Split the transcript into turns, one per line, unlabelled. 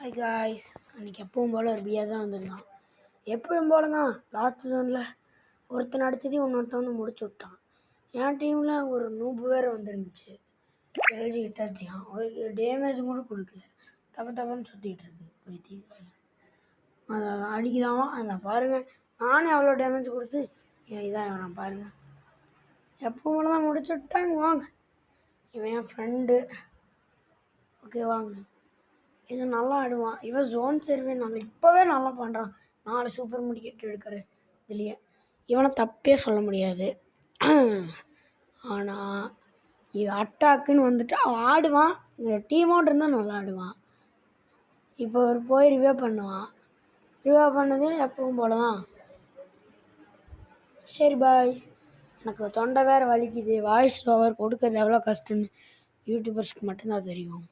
Hi guys, அன்றைக்கி எப்பவும் போல் ஒரு பியா தான் வந்திருந்தான். எப்பவும் போல தான் லாஸ்ட் ஜோனில் ஒருத்தன் அடித்ததையும் இன்னொருத்தன் வந்து முடிச்சு விட்டான். என் டீமில் ஒரு நூபு வேறு வந்துருந்துச்சு. எல்ஜி ஹிட்டாச்சியான் ஒரு டேமேஜ் கூட கொடுக்கல, தப்புன்னு சுற்றிட்டு இருக்கு பைத்தியக்காரன். அதை அடிக்கலாமா அதான் பாருங்கள். நானே அவ்வளோ டேமேஜ் கொடுத்து இதான் நான் பாருங்கள் எப்பவும் போல தான் முடிச்சு விட்டாங்க. வாங்க, இவன் என் ஃப்ரெண்டு. ஓகே வாங்க, இது நல்லா ஆடுவான். இவன் ஜோன் சர்வே இப்போவே நல்லா பண்ணுறான். 4 சூப்பர் முடிக்கெட்டு எடுக்கிற இதுலேயே இவனை தப்பே சொல்ல முடியாது. ஆனால் இவன் அட்டாக்குன்னு வந்துட்டு அவன் ஆடுவான். இந்த டீமோடு இருந்தால் நல்லா ஆடுவான். இப்போ ஒரு போய் ரிவே பண்ணுவான். ரிவே பண்ணது எப்பவும் போல தான். சரி பாய்ஸ், எனக்கு தொண்டை வேறு வலிக்குது. வாய்ஸ் ஓவர் கொடுக்கறது எவ்வளோ கஷ்டம்னு யூடியூபர்ஸ்க்கு மட்டும்தான் தெரியும்.